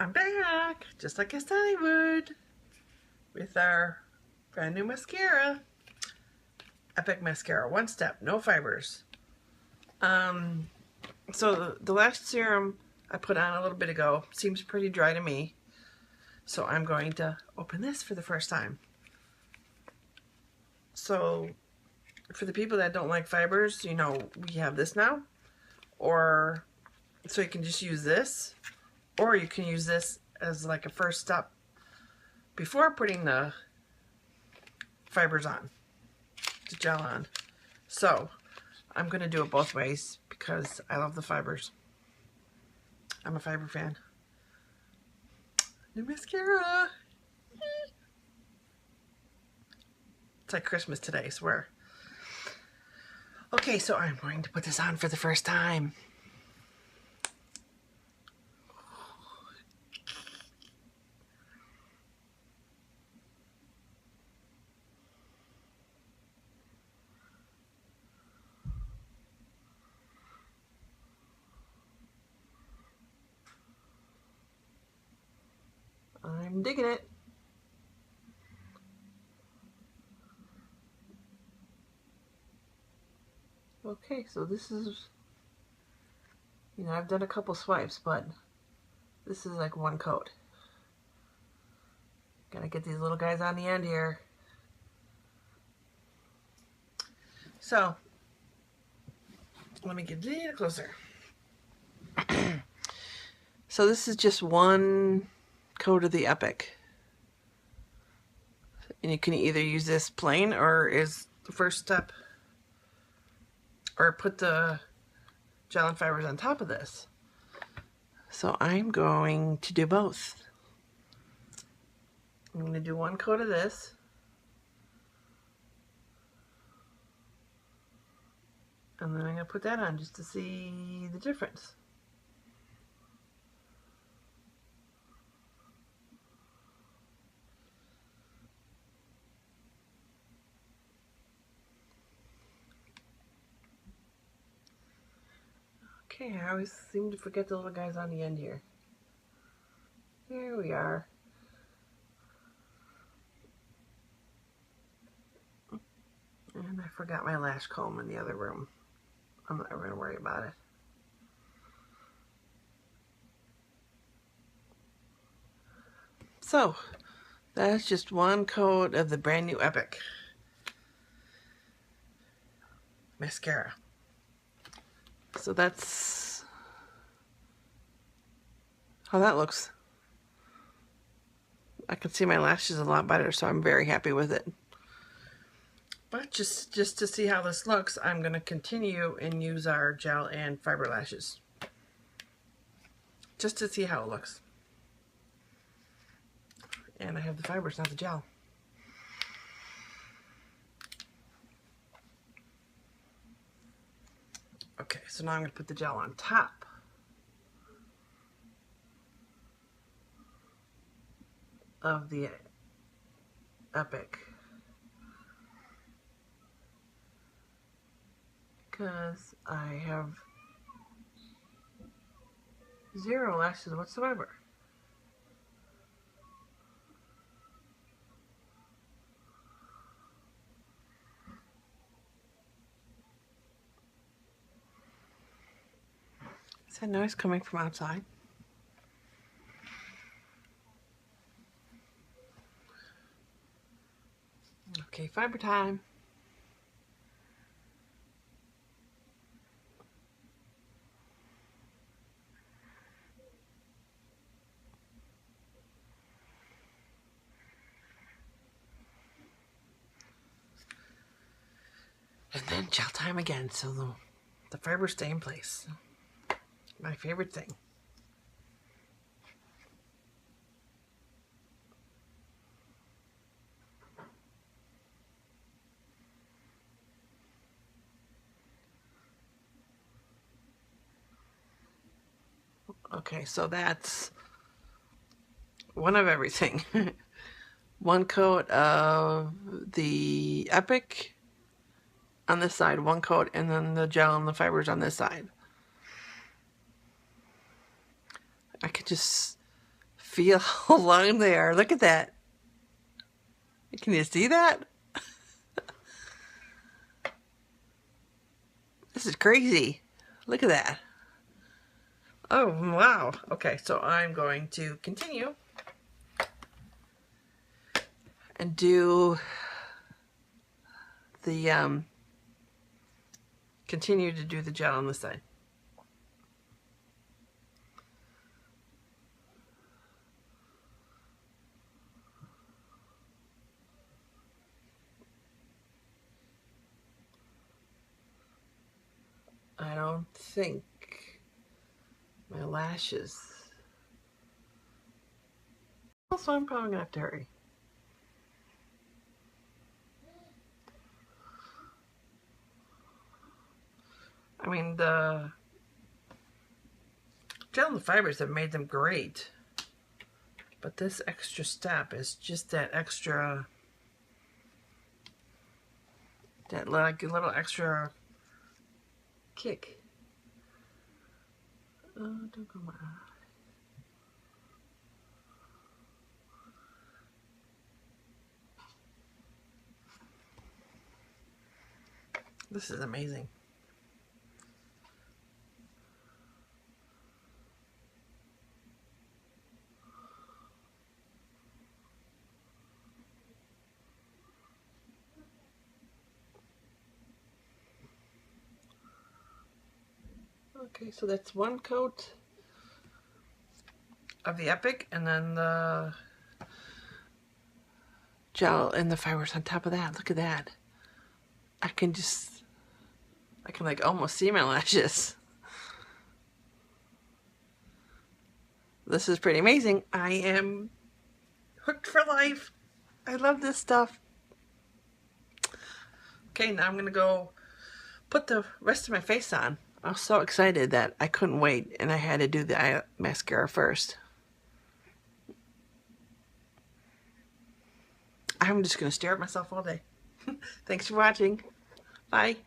I'm back, just like I said I would, with our brand new mascara. Epic Mascara, one step, no fibers. So the lash serum I put on a little bit ago seems pretty dry to me. So I'm going to open this for the first time. So for the people that don't like fibers, you know, we have this now. Or, so you can just use this. Or you can use this as like a first step before putting the fibers on, the gel on. So I'm going to do it both ways because I love the fibers. I'm a fiber fan. New mascara. It's like Christmas today, I swear. Okay, so I'm going to put this on for the first time. I'm digging it. Okay, so this is, you know, I've done a couple swipes, but this is like one coat. Gotta get these little guys on the end here. So, let me get a little closer. So this is just one coat of the Epic. And you can either use this plain or is the first step, or put the gel and fibers on top of this. So I'm going to do both. I'm going to do one coat of this. And then I'm going to put that on just to see the difference. Okay, I always seem to forget the little guys on the end here. Here we are. And I forgot my lash comb in the other room. I'm not going to worry about it. So, that's just one coat of the brand new Epic Mascara. So that's how that looks. I can see my lashes a lot better, so I'm very happy with it. But just to see how this looks, I'm going to continue and use our gel and fiber lashes. Just to see how it looks. And I have the fibers, not the gel. Okay, so now I'm going to put the gel on top of the Epic. Because I have 0 lashes whatsoever. Is that noise coming from outside? Okay, fiber time. And then gel time again, so the fibers stay in place. My favorite thing. Okay, so that's one of everything. One coat of the Epic on this side, one coat, and then the gel and the fibers on this side. I could just feel how long they are. Look at that. Can you see that? This is crazy. Look at that. Oh, wow. Okay, so I'm going to continue and do the, continue to do the gel on this side. I don't think my lashes. Also, I'm probably gonna have to hurry. I mean, the gel and the fibers have made them great, but this extra step is just that extra, that like little extra kick. Don't go my eye. This is amazing. Okay, so that's one coat of the Epic, and then the gel and the fibers on top of that. Look at that. I can like almost see my lashes. This is pretty amazing. I am hooked for life. I love this stuff. Okay, now I'm gonna go put the rest of my face on. I was so excited that I couldn't wait, and I had to do the eye mascara first. I'm just gonna stare at myself all day. Thanks for watching. Bye.